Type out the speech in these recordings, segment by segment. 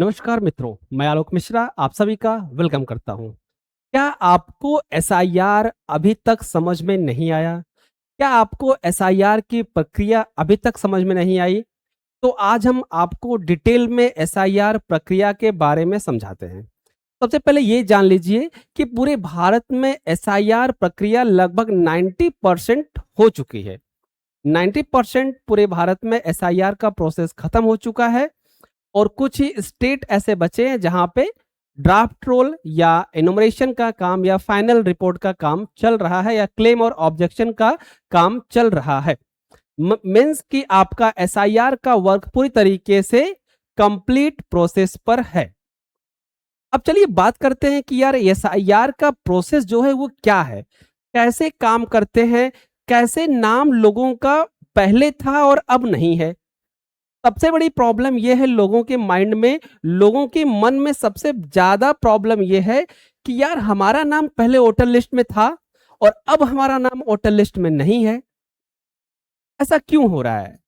नमस्कार मित्रों, मैं आलोक मिश्रा आप सभी का वेलकम करता हूं। क्या आपको एसआईआर अभी तक समझ में नहीं आया? क्या आपको एसआईआर की प्रक्रिया अभी तक समझ में नहीं आई? तो आज हम आपको डिटेल में एसआईआर प्रक्रिया के बारे में समझाते हैं। सबसे पहले ये जान लीजिए कि पूरे भारत में एसआईआर प्रक्रिया लगभग 90% हो चुकी है। 90% पूरे भारत में एसआईआर का प्रोसेस खत्म हो चुका है और कुछ ही स्टेट ऐसे बचे हैं जहां पे ड्राफ्ट रोल या एनुमरेशन का काम या फाइनल रिपोर्ट का काम चल रहा है या क्लेम और ऑब्जेक्शन का काम चल रहा है। मीन्स कि आपका एसआईआर का वर्क पूरी तरीके से कंप्लीट प्रोसेस पर है। अब चलिए बात करते हैं कि यार एसआईआर का प्रोसेस जो है वो क्या है, कैसे काम करते हैं, कैसे नाम लोगों का पहले था और अब नहीं है। सबसे बड़ी प्रॉब्लम यह है लोगों के माइंड में, लोगों के मन में सबसे ज्यादा प्रॉब्लम यह है कि यार हमारा नाम पहले वोटर लिस्ट में था और अब हमारा नाम वोटर लिस्ट में नहीं है। ऐसा क्यों हो रहा है?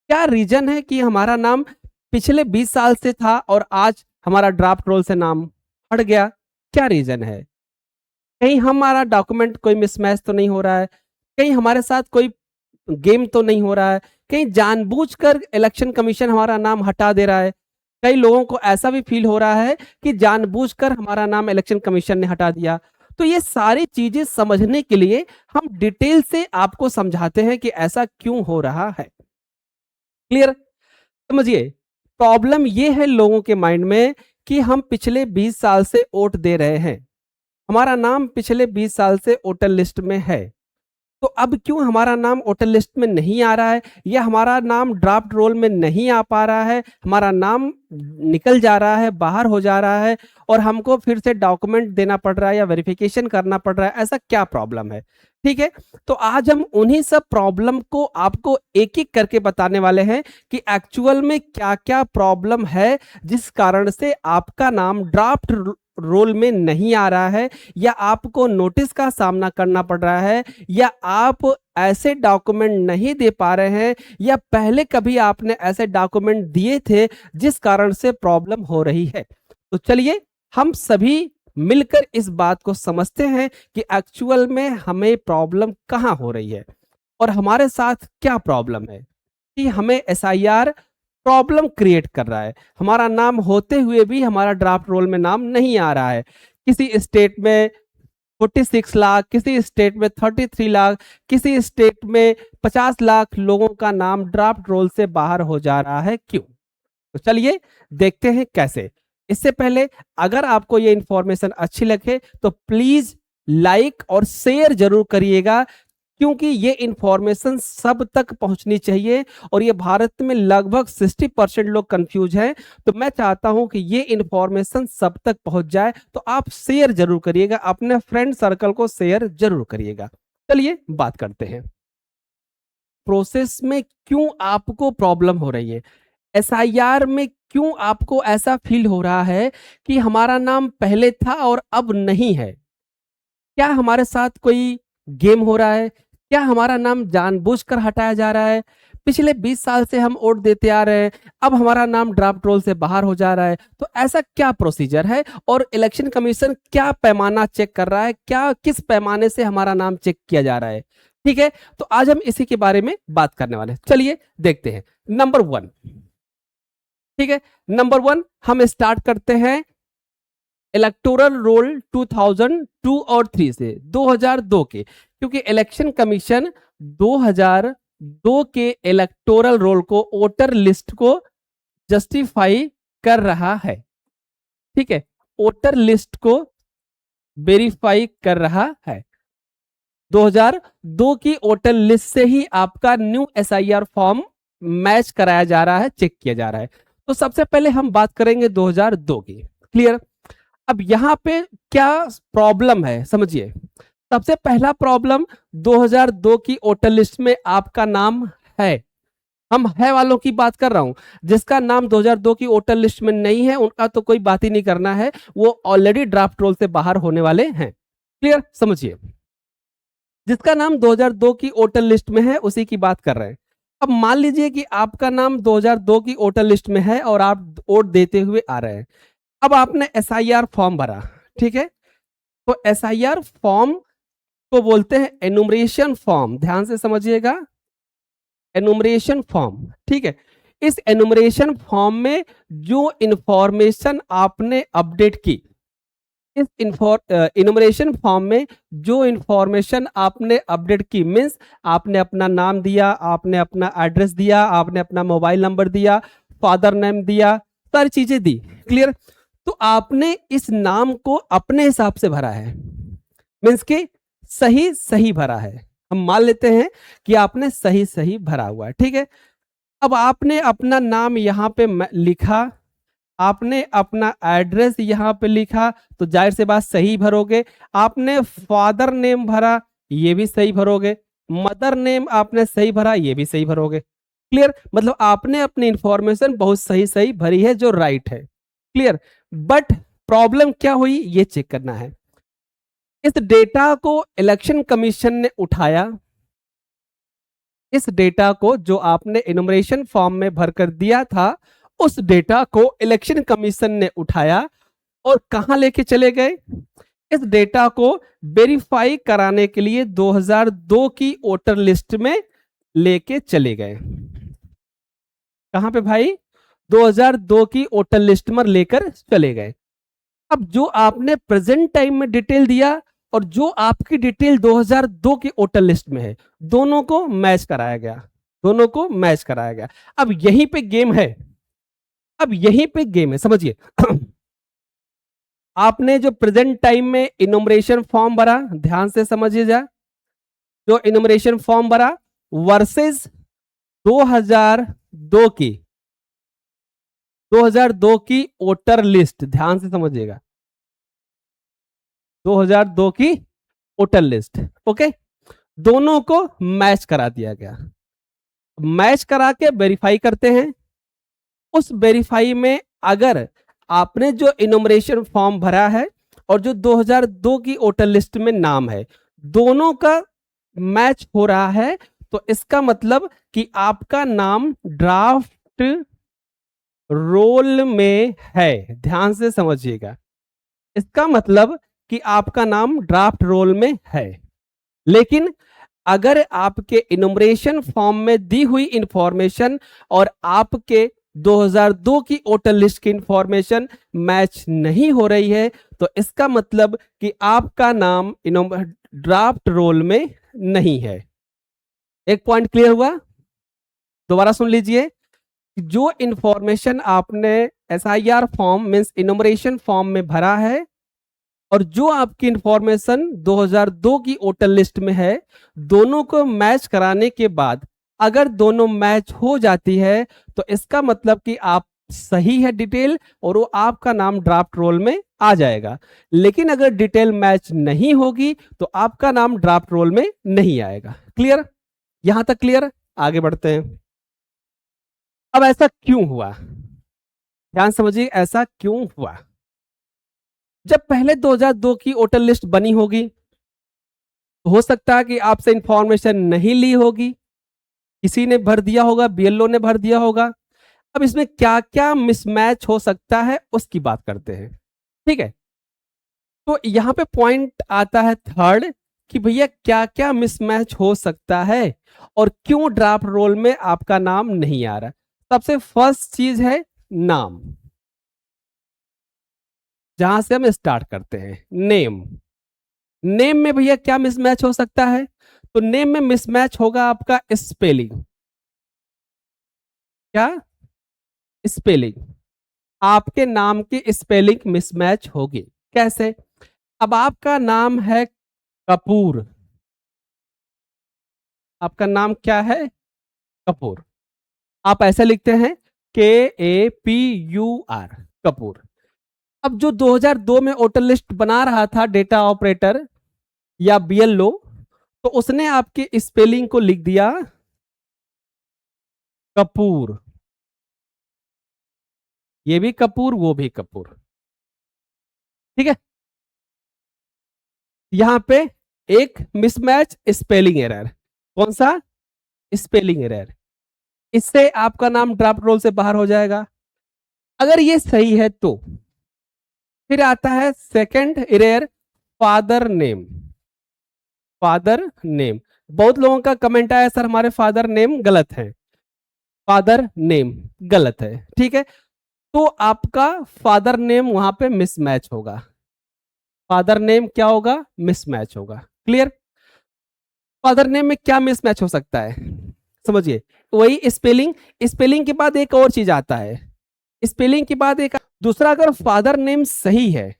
क्या रीजन है कि हमारा नाम पिछले 20 साल से था और आज हमारा ड्राफ्ट रोल से नाम हट गया? क्या रीजन है? कहीं हमारा डॉक्यूमेंट कोई मिसमैच तो नहीं हो रहा है? कहीं हमारे साथ कोई गेम तो नहीं हो रहा है? कहीं जानबूझकर इलेक्शन कमीशन हमारा नाम हटा दे रहा है? कई लोगों को ऐसा भी फील हो रहा है कि जानबूझकर हमारा नाम इलेक्शन कमीशन ने हटा दिया। तो ये सारी चीजें समझने के लिए हम डिटेल से आपको समझाते हैं कि ऐसा क्यों हो रहा है। क्लियर? समझिए, प्रॉब्लम ये है लोगों के माइंड में कि हम पिछले 20 साल से वोट दे रहे हैं, हमारा नाम पिछले 20 साल से वोटर लिस्ट में है, तो अब क्यों हमारा नाम वोटर लिस्ट में नहीं आ रहा है या हमारा नाम ड्राफ्ट रोल में नहीं आ पा रहा है, हमारा नाम निकल जा रहा है, बाहर हो जा रहा है और हमको फिर से डॉक्यूमेंट देना पड़ रहा है या वेरिफिकेशन करना पड़ रहा है? ऐसा क्या प्रॉब्लम है? ठीक है, तो आज हम उन्हीं सब प्रॉब्लम को आपको एक एक करके बताने वाले हैं कि एक्चुअल में क्या क्या प्रॉब्लम है जिस कारण से आपका नाम ड्राफ्ट रोल में नहीं आ रहा है या आपको नोटिस का सामना करना पड़ रहा है या आप ऐसे डॉक्यूमेंट नहीं दे पा रहे हैं या पहले कभी आपने ऐसे डॉक्यूमेंट दिए थे जिस कारण से प्रॉब्लम हो रही है। तो चलिए हम सभी मिलकर इस बात को समझते हैं कि एक्चुअल में हमें प्रॉब्लम कहाँ हो रही है और हमारे साथ क्या प्रॉब्लम है कि हमें एसआईआर प्रॉब्लम क्रिएट कर रहा है। हमारा नाम होते हुए भी हमारा ड्राफ्ट रोल में नाम नहीं आ रहा है। किसी स्टेट में 46 लाख, किसी स्टेट में 33 लाख, किसी स्टेट में 50 लाख लोगों का नाम ड्राफ्ट रोल से बाहर हो जा रहा है। क्यों? तो चलिए देखते हैं कैसे। इससे पहले अगर आपको ये इंफॉर्मेशन अच्छी लगे तो प्लीज लाइक और शेयर जरूर करिएगा, क्योंकि ये इंफॉर्मेशन सब तक पहुंचनी चाहिए और ये भारत में लगभग 60% लोग कंफ्यूज हैं। तो मैं चाहता हूं कि ये इंफॉर्मेशन सब तक पहुंच जाए, तो आप शेयर जरूर करिएगा, अपने फ्रेंड सर्कल को शेयर जरूर करिएगा। चलिए बात करते हैं प्रोसेस में क्यों आपको प्रॉब्लम हो रही है। एसआईआर में क्यों आपको ऐसा फील हो रहा है कि हमारा नाम पहले था और अब नहीं है? क्या हमारे साथ कोई गेम हो रहा है? क्या हमारा नाम जानबूझकर हटाया जा रहा है? पिछले 20 साल से हम वोट देते आ रहे हैं, अब हमारा नाम ड्राफ्ट रोल से बाहर हो जा रहा है। तो ऐसा क्या प्रोसीजर है और इलेक्शन कमीशन क्या पैमाना चेक कर रहा है, क्या किस पैमाने से हमारा नाम चेक किया जा रहा है? ठीक है, तो आज हम इसी के बारे में बात करने वाले हैं। चलिए देखते हैं। नंबर 1, ठीक है, नंबर 1 हम स्टार्ट करते हैं इलेक्टोरल रोल 2002 और 3 से, 2002 के, क्योंकि इलेक्शन कमीशन 2002 के इलेक्टोरल रोल को, वोटर लिस्ट को जस्टिफाई कर रहा है। ठीक है, वोटर लिस्ट को वेरीफाई कर रहा है। 2002 की वोटर लिस्ट से ही आपका न्यू एसआईआर फॉर्म मैच कराया जा रहा है, चेक किया जा रहा है। तो सबसे पहले हम बात करेंगे 2002 की। क्लियर? अब यहां पे क्या प्रॉब्लम है समझिए। सबसे पहला प्रॉब्लम, 2002 की वोटर लिस्ट में आपका नाम है। हम है वालों की बात कर रहा हूं, जिसका नाम 2002 की वोटर लिस्ट में नहीं है उनका तो कोई बात ही नहीं करना है, वो ऑलरेडी ड्राफ्ट रोल से बाहर होने वाले हैं। क्लियर? समझिए, जिसका नाम 2002 की वोटर लिस्ट में है उसी की बात कर रहे हैं। अब मान लीजिए कि आपका नाम 2002 की वोटर लिस्ट में है और आप वोट देते हुए आ रहे हैं। अब आपने एसआईआर फॉर्म भरा, ठीक है, तो एसआईआर फॉर्म को बोलते हैं एनुमरेशन फॉर्म, ध्यान से समझिएगा, एनुमरेशन फॉर्म, ठीक है। इस एनुमरेशन फॉर्म में जो इंफॉर्मेशन आपने अपडेट की, इस इनुमरेशन फॉर्म में जो इंफॉर्मेशन आपने अपडेट की, मीन्स आपने अपना नाम दिया, आपने अपना एड्रेस दिया, आपने अपना मोबाइल नंबर दिया, फादर नेम दिया, सारी चीजें दी, क्लियर। तो आपने इस नाम को अपने हिसाब से भरा है, मीन्स कि सही सही भरा है। हम मान लेते हैं कि आपने सही सही भरा हुआ है, ठीक है। अब आपने अपना नाम यहाँ पे लिखा, आपने अपना एड्रेस यहाँ पे लिखा, तो जाहिर सी बात सही भरोगे। आपने फादर नेम भरा, ये भी सही भरोगे। मदर नेम आपने सही भरा, ये भी सही भरोगे, क्लियर। मतलब आपने अपनी इंफॉर्मेशन बहुत सही सही भरी है, जो राइट है, क्लियर। बट प्रॉब्लम क्या हुई, ये चेक करना है। इस डेटा को इलेक्शन कमीशन ने उठाया, इस डेटा को जो आपने इनुमरेशन फॉर्म में भरकर दिया था, उस डेटा को इलेक्शन कमीशन ने उठाया और कहां लेके चले गए, इस डेटा को वेरीफाई कराने के लिए 2002 की वोटर लिस्ट में लेके चले गए। कहां पे भाई, 2002 की वोटर लिस्ट में लेकर चले गए। अब जो आपने प्रेजेंट टाइम में डिटेल दिया और जो आपकी डिटेल 2002 की वोटर लिस्ट में है, दोनों को मैच कराया गया, दोनों को मैच कराया गया। अब यहीं पे गेम है, अब यहीं पे गेम है, समझिए। आपने जो प्रेजेंट टाइम में इनुमरेशन फॉर्म भरा, ध्यान से समझिए जा, जो इनुमरेशन फॉर्म भरा वर्सेस 2002 की 2002 की वोटर लिस्ट, ध्यान से समझिएगा, 2002 की वोटर लिस्ट, ओके। दोनों को मैच करा दिया गया। मैच करा के वेरीफाई करते हैं। उस वेरीफाई में अगर आपने जो इनुमरेशन फॉर्म भरा है और जो 2002 की वोटर लिस्ट में नाम है, दोनों का मैच हो रहा है, तो इसका मतलब कि आपका नाम ड्राफ्ट रोल में है, ध्यान से समझिएगा। इसका मतलब कि आपका नाम ड्राफ्ट रोल में है। लेकिन अगर आपके इनुमरेशन फॉर्म में दी हुई इंफॉर्मेशन और आपके 2002 की वोटर लिस्ट की इंफॉर्मेशन मैच नहीं हो रही है, तो इसका मतलब कि आपका नाम ड्राफ्ट रोल में नहीं है। एक पॉइंट क्लियर हुआ, दोबारा सुन लीजिए। जो इंफॉर्मेशन आपने SIR form means enumeration form में भरा है और जो आपकी इंफॉर्मेशन 2002 की वोटर लिस्ट में है, दोनों को मैच कराने के बाद अगर दोनों मैच हो जाती है, तो इसका मतलब कि आप सही है डिटेल और वो आपका नाम ड्राफ्ट रोल में आ जाएगा। लेकिन अगर डिटेल मैच नहीं होगी, तो आपका नाम ड्राफ्ट रोल में नहीं आएगा। क्लियर, यहां तक क्लियर, आगे बढ़ते हैं। अब ऐसा क्यों हुआ, ध्यान समझिए, ऐसा क्यों हुआ। जब पहले 2002 की वोटर लिस्ट बनी होगी, हो सकता है कि आपसे इंफॉर्मेशन नहीं ली होगी, किसी ने भर दिया होगा, बीएलओ ने भर दिया होगा। अब इसमें क्या क्या मिसमैच हो सकता है उसकी बात करते हैं, ठीक है। तो यहां पे पॉइंट आता है थर्ड कि भैया क्या क्या मिसमैच हो सकता है और क्यों ड्राफ्ट रोल में आपका नाम नहीं आ रहा। सबसे फर्स्ट चीज है नाम, जहां से हम स्टार्ट करते हैं, नेम। नेम में भैया क्या मिसमैच हो सकता है, तो नेम में मिसमैच होगा आपका स्पेलिंग। क्या स्पेलिंग, आपके नाम की स्पेलिंग मिसमैच होगी। कैसे, अब आपका नाम है कपूर, आपका नाम क्या है कपूर, आप ऐसे लिखते हैं KAPUR, कपूर। अब जो 2002 में वोटर लिस्ट बना रहा था डेटा ऑपरेटर या बीएलओ, तो उसने आपके स्पेलिंग को लिख दिया कपूर, ये भी कपूर वो भी कपूर, ठीक है। यहां पे एक मिसमैच स्पेलिंग एरर, कौन सा, स्पेलिंग एरर, इससे आपका नाम ड्राफ्ट रोल से बाहर हो जाएगा। अगर ये सही है तो फिर आता है second error, father name. Father name, बहुत लोगों का कमेंट आया सर हमारे फादर नेम गलत है, फादर नेम गलत है, ठीक है। तो आपका फादर नेम वहां पे मिसमैच होगा, फादर नेम क्या होगा, मिसमैच होगा। क्लियर? फादर नेम में क्या मिसमैच हो सकता है, समझिए। वही स्पेलिंग, स्पेलिंग के बाद एक और चीज आता है, स्पेलिंग के बाद एक दूसरा, अगर फादर नेम सही है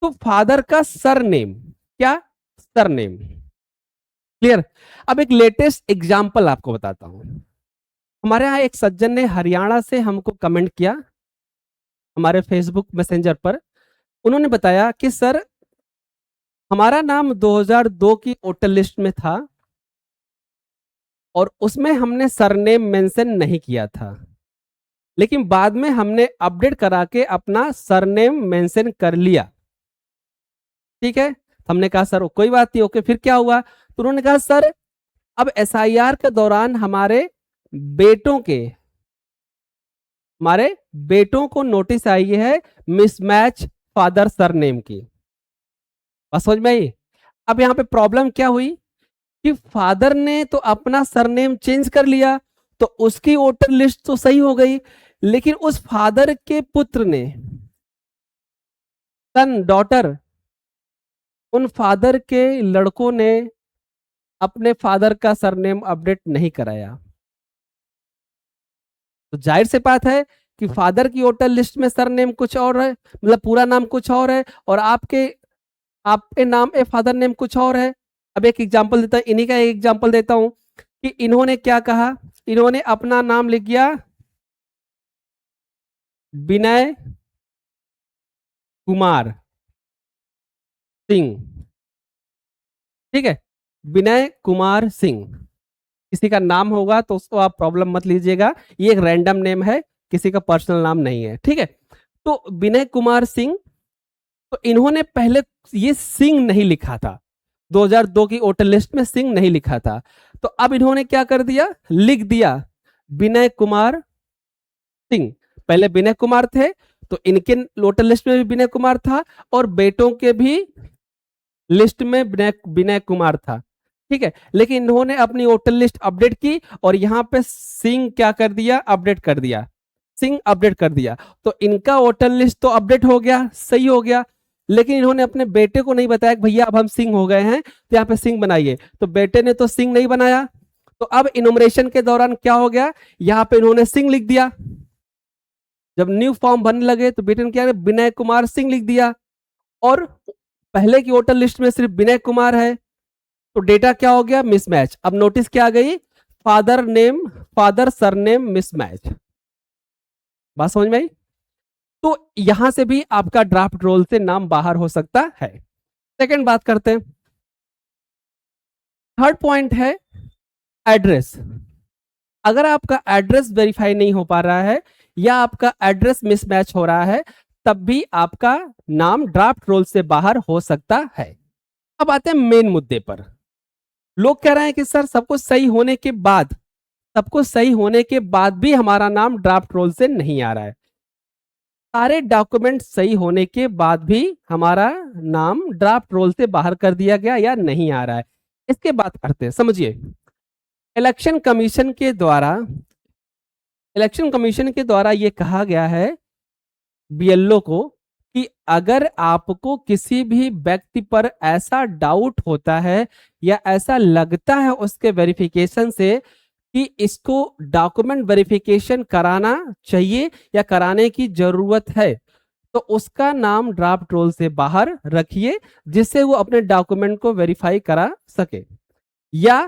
तो फादर का सर नेम क्या, सर नेम। क्लियर? अब एक लेटेस्ट एग्जांपल आपको बताता हूं। हमारे यहाँ एक सज्जन ने हरियाणा से हमको कमेंट किया हमारे फेसबुक मैसेंजर पर। उन्होंने बताया कि सर हमारा नाम 2002 की वोटर लिस्ट में था और उसमें हमने सरनेम मेंशन नहीं किया था, लेकिन बाद में हमने अपडेट करा के अपना सरनेम मेंशन कर लिया। ठीक है, हमने कहा सर कोई बात नहीं, ओके। फिर क्या हुआ, तो उन्होंने कहा सर अब एसआईआर के दौरान हमारे बेटों को नोटिस आई है मिसमैच फादर सरनेम की। बस समझ में आई? अब यहां पे प्रॉब्लम क्या हुई कि फादर ने तो अपना सरनेम चेंज कर लिया, तो उसकी वोटर लिस्ट तो सही हो गई, लेकिन उस फादर के पुत्र ने, सन डॉटर, उन फादर के लड़कों ने अपने फादर का सरनेम अपडेट नहीं कराया। तो जाहिर से बात है कि फादर की वोटर लिस्ट में सरनेम कुछ और है, मतलब पूरा नाम कुछ और है, और आपके नाम ए फादर नेम कुछ और है। अब एक एग्जांपल देता हूं, इन्हीं का एक एग्जांपल देता हूं कि इन्होंने क्या कहा, इन्होंने अपना नाम लिख दिया विनय कुमार सिंह। ठीक है, विनय कुमार सिंह, किसी का नाम होगा तो उसको आप प्रॉब्लम मत लीजिएगा, ये एक रैंडम नेम है, किसी का पर्सनल नाम नहीं है। ठीक है, तो विनय कुमार सिंह, तो इन्होंने पहले ये सिंह नहीं लिखा था, 2002 की वोटर लिस्ट में सिंह नहीं लिखा था, तो अब इन्होंने क्या कर दिया, लिख दिया विनय कुमार सिंह। पहले विनय कुमार थे तो इनके वोटर लिस्ट में भी विनय कुमार था और बेटों के भी लिस्ट में विनय कुमार था। ठीक है, लेकिन इन्होंने अपनी वोटर लिस्ट अपडेट की और यहाँ पे सिंह क्या कर दिया, अपडेट कर दिया, सिंह अपडेट कर दिया, तो इनका वोटर लिस्ट तो अपडेट हो गया, सही हो गया, लेकिन इन्होंने अपने बेटे को नहीं बताया कि भैया अब हम सिंह हो गए हैं तो यहाँ पे सिंह बनाइए, तो बेटे ने तो सिंह नहीं बनाया। तो अब इनोमरेशन के दौरान क्या हो गया, यहाँ पे इन्होंने सिंह लिख दिया, जब न्यू फॉर्म बनने लगे तो बेटे ने क्या, विनय कुमार सिंह लिख दिया, और पहले की वोटर लिस्ट में सिर्फ विनय कुमार है, तो डेटा क्या हो गया, मिसमैच। अब नोटिस क्या आ गई, फादर सरनेम मिसमैच। बात समझ में आई? तो यहां से भी आपका ड्राफ्ट रोल से नाम बाहर हो सकता है। सेकंड बात करते हैं, थर्ड पॉइंट है एड्रेस। अगर आपका एड्रेस वेरीफाई नहीं हो पा रहा है या आपका एड्रेस मिसमैच हो रहा है, तब भी आपका नाम ड्राफ्ट रोल से बाहर हो सकता है। अब आते हैं मेन मुद्दे पर। लोग कह रहे हैं कि सर सब कुछ सही होने के बाद भी हमारा नाम ड्राफ्ट रोल से नहीं आ रहा है। सारे डॉक्यूमेंट सही होने के बाद भी हमारा नाम ड्राफ्ट रोल से बाहर कर दिया गया या नहीं आ रहा है, इसके बात करते हैं। समझिए, इलेक्शन कमीशन के द्वारा यह कहा गया है बीएलओ को कि अगर आपको किसी भी व्यक्ति पर ऐसा डाउट होता है या ऐसा लगता है उसके वेरिफिकेशन से कि इसको डॉक्यूमेंट वेरिफिकेशन कराना चाहिए या कराने की जरूरत है, तो उसका नाम ड्राफ्ट रोल से बाहर रखिए, जिससे वो अपने डॉक्यूमेंट को वेरीफाई करा सके, या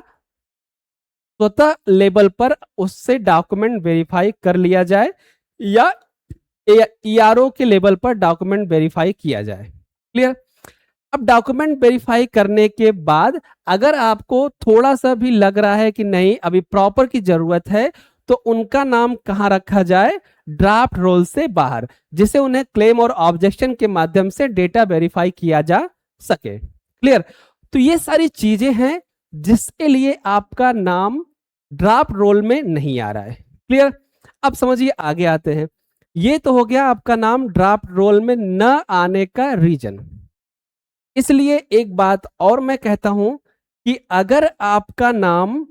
स्वतः लेवल पर उससे डॉक्यूमेंट वेरीफाई कर लिया जाए, या ईआरओ के लेवल पर डॉक्यूमेंट वेरीफाई किया जाए। क्लियर? अब डॉक्यूमेंट वेरीफाई करने के बाद अगर आपको थोड़ा सा भी लग रहा है कि नहीं अभी प्रॉपर की जरूरत है, तो उनका नाम कहां रखा जाए, ड्राफ्ट रोल से बाहर, जिसे उन्हें क्लेम और ऑब्जेक्शन के माध्यम से डेटा वेरीफाई किया जा सके। क्लियर? तो ये सारी चीजें हैं जिसके लिए आपका नाम ड्राफ्ट रोल में नहीं आ रहा है। क्लियर? अब समझिए, आगे आते हैं। ये तो हो गया आपका नाम ड्राफ्ट रोल में न आने का रीजन। इसलिए एक बात और मैं कहता हूं कि अगर आपका नाम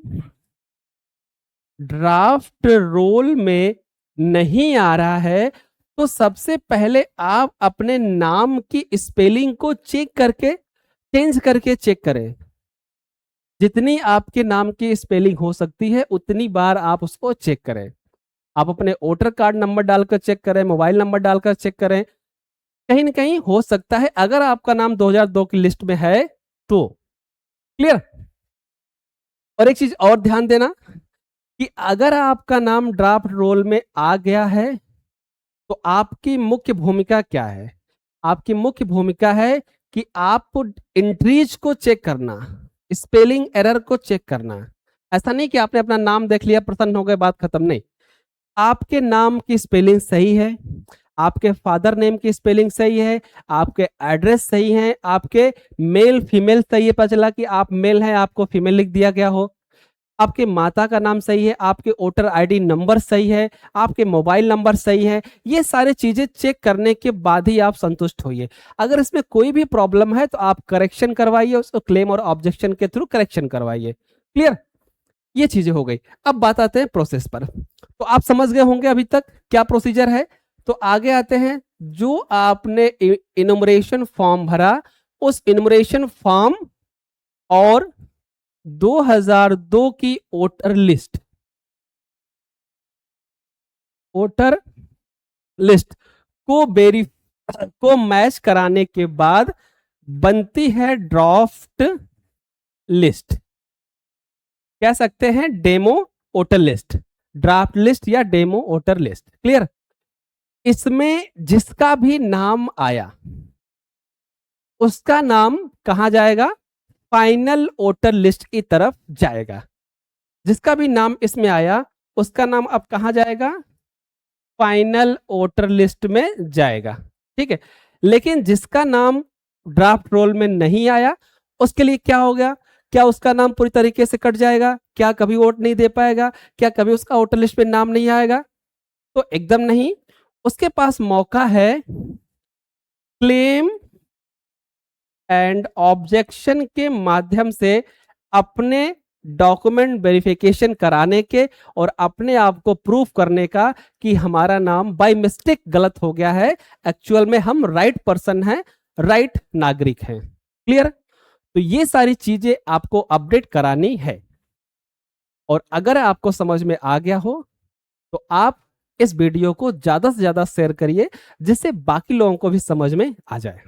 ड्राफ्ट रोल में नहीं आ रहा है तो सबसे पहले आप अपने नाम की स्पेलिंग को चेंज करके चेक करें। जितनी आपके नाम की स्पेलिंग हो सकती है उतनी बार आप उसको चेक करें। आप अपने वोटर कार्ड नंबर डालकर चेक करें, मोबाइल नंबर डालकर चेक करें। कहीं ना कहीं हो सकता है अगर आपका नाम 2002 की लिस्ट में है तो। क्लियर। और एक चीज और ध्यान देना कि अगर आपका नाम ड्राफ्ट रोल में आ गया है तो आपकी मुख्य भूमिका क्या है? आपकी मुख्य भूमिका है कि आप एंट्रीज को चेक करना, स्पेलिंग एरर को चेक करना। ऐसा नहीं कि आपने अपना नाम देख लिया, प्रसन्न हो गए, बात खत्म। नहीं, आपके नाम की स्पेलिंग सही है, आपके फादर नेम की स्पेलिंग सही है, आपके एड्रेस सही है, आपके मेल फीमेल सही है, पता चला कि आप मेल हैं, आपको फीमेल लिख दिया गया हो, आपके माता का नाम सही है, आपके वोटर आईडी नंबर सही है, आपके मोबाइल नंबर सही है। ये सारी चीजें चेक करने के बाद ही आप संतुष्ट होइए। अगर इसमें कोई भी प्रॉब्लम है तो आप करेक्शन करवाइए, उसको क्लेम और ऑब्जेक्शन के थ्रू करेक्शन करवाइए। क्लियर। ये चीजें हो गई। अब बात आते हैं प्रोसेस पर। तो आप समझ गए होंगे अभी तक क्या प्रोसीजर है। तो आगे आते हैं, जो आपने इनुमरेशन फॉर्म भरा, उस इनुमरेशन फॉर्म और 2002 की वोटर लिस्ट को को मैच कराने के बाद बनती है ड्राफ्ट लिस्ट। कह सकते हैं demo voter list, draft list या डेमो वोटर लिस्ट। क्लियर। इसमें जिसका भी नाम आया उसका नाम कहां जाएगा? फाइनल वोटर लिस्ट की तरफ जाएगा। जिसका भी नाम इसमें आया उसका नाम अब कहां जाएगा? फाइनल वोटर लिस्ट में जाएगा। ठीक है। लेकिन जिसका नाम ड्राफ्ट रोल में नहीं आया उसके लिए क्या हो गया? क्या उसका नाम पूरी तरीके से कट जाएगा? क्या कभी वोट नहीं दे पाएगा? क्या कभी उसका वोटर लिस्ट में नाम नहीं आएगा? तो एकदम नहीं। उसके पास मौका है क्लेम एंड ऑब्जेक्शन के माध्यम से अपने डॉक्यूमेंट वेरिफिकेशन कराने के और अपने आप को प्रूफ करने का कि हमारा नाम बाय मिस्टेक गलत हो गया है, एक्चुअल में हम राइट पर्सन हैं, राइट नागरिक हैं। क्लियर। तो ये सारी चीजें आपको अपडेट करानी है। और अगर आपको समझ में आ गया हो तो आप इस वीडियो को ज्यादा से ज्यादा शेयर करिए जिससे बाकी लोगों को भी समझ में आ जाए।